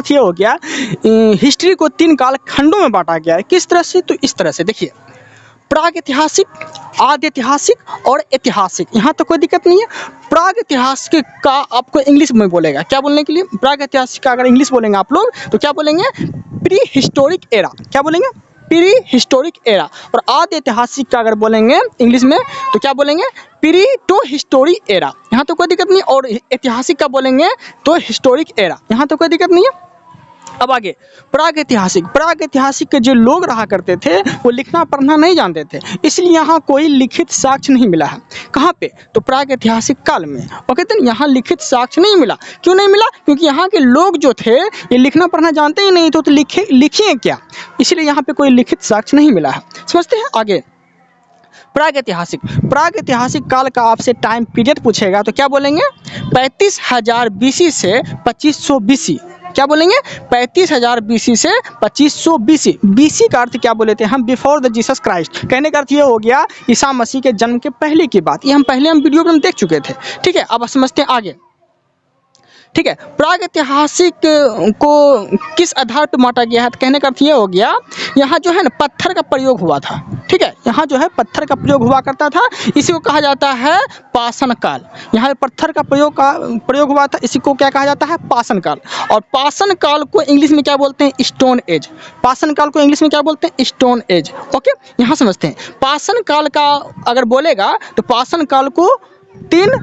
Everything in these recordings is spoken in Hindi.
ये हो गया हिस्ट्री को 3 कालखंडों में बांटा गया है। किस तरह से? तो इस तरह से देखिए, प्रागैतिहासिक, आद्य ऐतिहासिक और ऐतिहासिक। यहाँ तो कोई दिक्कत नहीं है। प्रागैतिहासिक का आपको इंग्लिश में बोलेगा, क्या बोलने के लिए? प्रागैतिहासिक का अगर इंग्लिश बोलेंगे आप लोग तो क्या बोलेंगे? Pre historic era. क्या बोलेंगे? Pre historic era. और आद्य ऐतिहासिक का अगर बोलेंगे इंग्लिश में तो क्या बोलेंगे? Pre to historic era. यहाँ तो कोई दिक्कत नहीं। और ऐतिहासिक का बोलेंगे तो हिस्टोरिक एरा। यहाँ तो कोई दिक्कत नहीं है। अब आगे प्रागैतिहासिक। प्रागैतिहासिक के जो लोग रहा करते थे वो लिखना पढ़ना नहीं जानते थे, इसलिए यहाँ कोई लिखित साक्ष्य नहीं मिला है। कहाँ पे? तो प्रागैतिहासिक काल में। ओके, तो यहाँ लिखित साक्ष्य नहीं मिला। क्यों नहीं मिला? क्योंकि यहाँ के लोग जो थे ये लिखना पढ़ना जानते ही नहीं, तो लिखिए क्या? इसलिए यहाँ पे कोई लिखित साक्ष्य नहीं मिला है। समझते हैं आगे। प्रागैतिहासिक। प्रागैतिहासिक काल का आपसे टाइम पीरियड पूछेगा तो क्या बोलेंगे? 35,000 बीसी से 2500 बीसी। क्या बोलेंगे? 35,000 बीसी से 2500 बीसी। बीसी का अर्थ क्या बोले थे हम? Before the Jesus Christ. कहने का अर्थ ये हो गया ईसा मसीह के जन्म के पहले की बात। ये हम पहले वीडियो में देख चुके थे। ठीक है, अब समझते हैं आगे। ठीक है, प्रागैतिहासिक को किस आधार पर बांटा गया है? तो कहने का अर्थ ये हो गया, यहाँ जो है ना पत्थर का प्रयोग हुआ था। ठीक है, यहाँ जो है पत्थर का प्रयोग हुआ करता था, इसी को कहा जाता है पाषाण काल। यहाँ पत्थर का प्रयोग हुआ था, इसी को क्या कहा जाता है? पाषाण काल। और पाषाण काल को इंग्लिश में क्या बोलते हैं? Stone age. पाषाण काल को इंग्लिश में क्या बोलते हैं? Stone age. ओके, यहाँ समझते हैं। पाषाण काल का अगर बोलेगा तो पाषाण काल को 3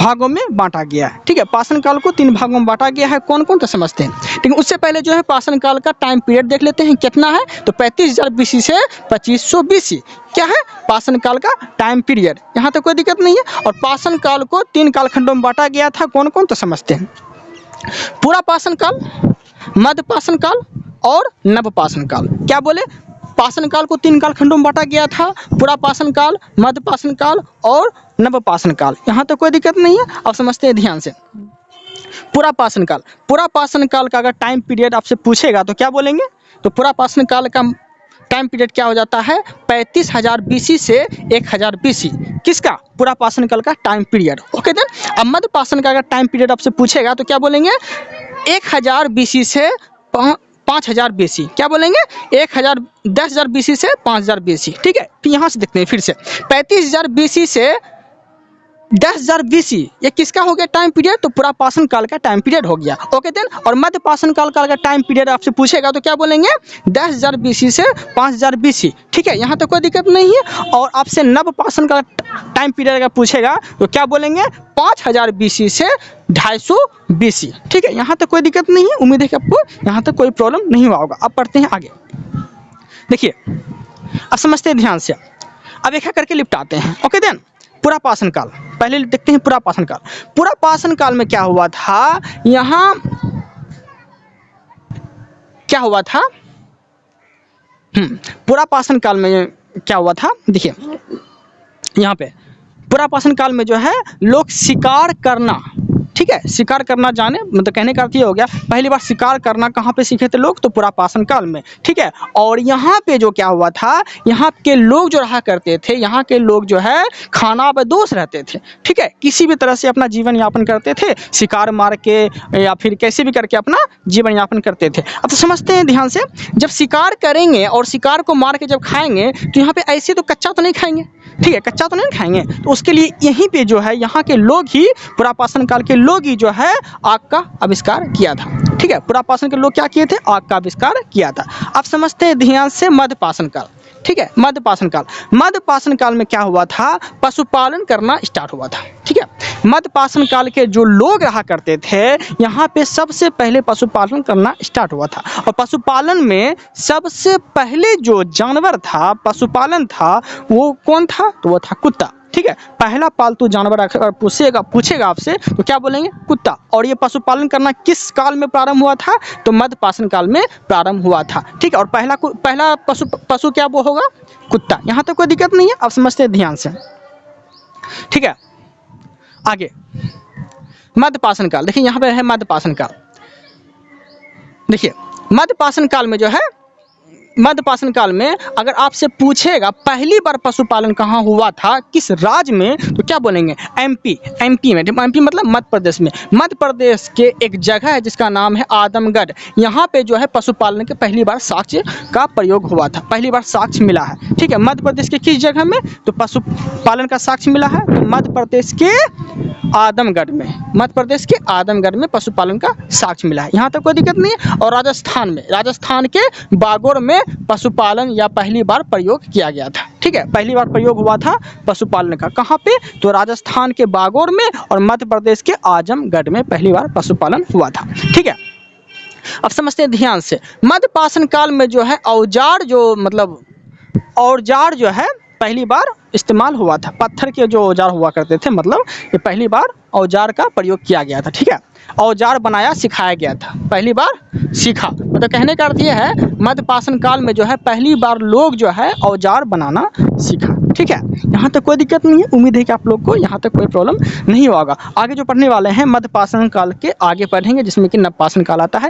भागों में बांटा गया है। ठीक है, पाषाण काल को 3 भागों में बांटा गया है। कौन कौन? तो समझते हैं। लेकिन उससे पहले जो है पाषाण काल का टाइम पीरियड देख लेते हैं कितना है। तो 35,000 बीसी से 2500 बीसी क्या है? पाषाण काल का टाइम पीरियड। यहाँ तो कोई दिक्कत नहीं है। और पाषाण काल को 3 कालखंडों में बांटा गया था। कौन कौन? तो समझते हैं। पूरा पाषाण काल, मध्य पाषाण काल और नव पाषाण काल। क्या बोले? पाषाण काल को 3 कालखंडों में बांटा गया था। पूरा पाषाण काल, मध्य पाषाण काल और नव पाषाण काल। यहाँ तो कोई दिक्कत नहीं है। अब समझते हैं ध्यान से। पूरा पाषाण काल। पूरा पाषाण काल का अगर टाइम पीरियड आपसे पूछेगा तो क्या बोलेंगे? तो पूरा पाषाण काल का टाइम पीरियड क्या हो जाता है? 35,000 बीसी से 1000 बीसी। किसका? पूरा पाषाण काल का टाइम पीरियड। Okay then. अब मध्य पाषाण का अगर टाइम पीरियड आपसे पूछेगा तो क्या बोलेंगे? 1000 बीसी से 5000 बीसी। क्या बोलेंगे? 10,000 बीसी से 5000 बीसी। ठीक है, तो यहाँ से देखते हैं फिर से। 35,000 बीसी से 10,000 बीसी, ये किसका हो गया टाइम पीरियड? तो पूरा पाषाण काल का टाइम पीरियड हो गया। Okay then. और मध्य पाषाण काल का टाइम पीरियड आपसे पूछेगा तो क्या बोलेंगे? 10,000 बीसी से 5000 बीसी। ठीक है, यहाँ तो कोई दिक्कत नहीं है। और आपसे नव पाषाण का टाइम पीरियड का पूछेगा तो क्या बोलेंगे? 5000 बीसी से 250 बीसी। ठीक है, यहाँ तक कोई दिक्कत नहीं है। उम्मीद है कि आपको यहाँ तक कोई प्रॉब्लम नहीं हुआ होगा। अब पढ़ते हैं आगे। देखिए, अब समझते हैं ध्यान से। अब एक करके निपटाते हैं। Okay then. पूरा पाषाण काल पहले देखते हैं। पूरा पाषाण काल। पूरा पाषाण काल में क्या हुआ था? यहाँ क्या हुआ था? पूरा पाषाण काल में क्या हुआ था? देखिए यहाँ पे पूरा पाषाण काल में जो है लोग शिकार करना, ठीक है, शिकार करना जाने, मतलब कहने का अर्थ ये हो गया पहली बार शिकार करना कहाँ पे सीखे थे लोग? तो पूरा पाषाण काल में। ठीक है, और यहाँ पे जो क्या हुआ था, यहाँ के लोग जो रहा करते थे, यहाँ के लोग जो है खाना बदोश रहते थे। ठीक है, किसी भी तरह से अपना जीवन यापन करते थे, शिकार मार के या फिर कैसे भी करके अपना जीवन यापन करते थे। अब तो समझते हैं ध्यान से। जब शिकार करेंगे और शिकार को मार के जब खाएंगे तो यहाँ पे ऐसे तो कच्चा तो नहीं खाएंगे। ठीक है, कच्चा तो नहीं खाएंगे। तो उसके लिए यहीं पे जो है यहाँ के लोग ही, पूरा पाषाण काल के लोग ही जो है आग का आविष्कार किया था। ठीक है, पूरा पाषाण के लोग क्या किए थे? आग का आविष्कार किया था। अब समझते हैं ध्यान से मध्य पाषाण काल। ठीक है, मध्य पाषाण काल। मध्य पाषाण काल में क्या हुआ था? पशुपालन करना स्टार्ट हुआ था। ठीक है, मध्य पाषाण काल के जो लोग रहा करते थे यहाँ पे सबसे पहले पशुपालन करना स्टार्ट हुआ था। और पशुपालन में सबसे पहले जो जानवर था, पशुपालन था, वो कौन था? तो वो था कुत्ता। ठीक है, पहला पालतू जानवर अगर पूछेगा आपसे तो क्या बोलेंगे? कुत्ता। और ये पशुपालन करना किस काल में प्रारंभ हुआ था? तो मध्य पाषाण काल में प्रारंभ हुआ था। ठीक है, और पहला पशु क्या वो होगा? कुत्ता। यहाँ तो कोई दिक्कत नहीं है। आप समझते हैं ध्यान से। ठीक है, आगे मध्य पाषाण काल। देखिए यहाँ पे है मध्य पाषाण काल। देखिए मध्य पाषाण काल में जो है मध्यपाषाण काल में अगर आपसे पूछेगा पहली बार पशुपालन कहाँ हुआ था, किस राज्य में, तो क्या बोलेंगे? एमपी। एमपी में, एमपी मतलब मध्य प्रदेश में। मध्य प्रदेश के एक जगह है जिसका नाम है आदमगढ़। यहाँ पे जो है पशुपालन के पहली बार साक्ष्य का प्रयोग हुआ था, पहली बार साक्ष्य मिला है। ठीक है, मध्य प्रदेश के किस जगह में? तो पशुपालन का साक्ष्य मिला है तो मध्य प्रदेश के आदमगढ़ में, मध्य प्रदेश के आदमगढ़ में पशुपालन का साक्ष्य मिला है। यहाँ तक कोई दिक्कत नहीं है। और राजस्थान में, राजस्थान के बागोर में पशुपालन या पहली बार प्रयोग किया गया था। ठीक है, पहली बार प्रयोग हुआ था पशुपालन का, कहाँ पे? तो राजस्थान के बागोर में और मध्य प्रदेश के आजमगढ़ में पहली बार पशुपालन हुआ था। ठीक है, अब समझते हैं ध्यान से। मध्यपाषाण काल में जो है औजार, जो मतलब औजार जो है पहली बार इस्तेमाल हुआ था। पत्थर के जो औजार हुआ करते थे, मतलब ये पहली बार औजार का प्रयोग किया गया था। ठीक है, औजार बनाया सिखाया गया था, पहली बार सीखा। मतलब कहने का अर्थ ये है मध्यपाषाण काल में जो है पहली बार लोग जो है औजार बनाना सीखा। ठीक है, यहाँ तक कोई दिक्कत नहीं है। उम्मीद है कि आप लोग को यहाँ तक कोई प्रॉब्लम नहीं होगा। आगे जो पढ़ने वाले हैं मध्यपाषाण काल के आगे पढ़ेंगे, जिसमें कि नवपाषाण काल आता है।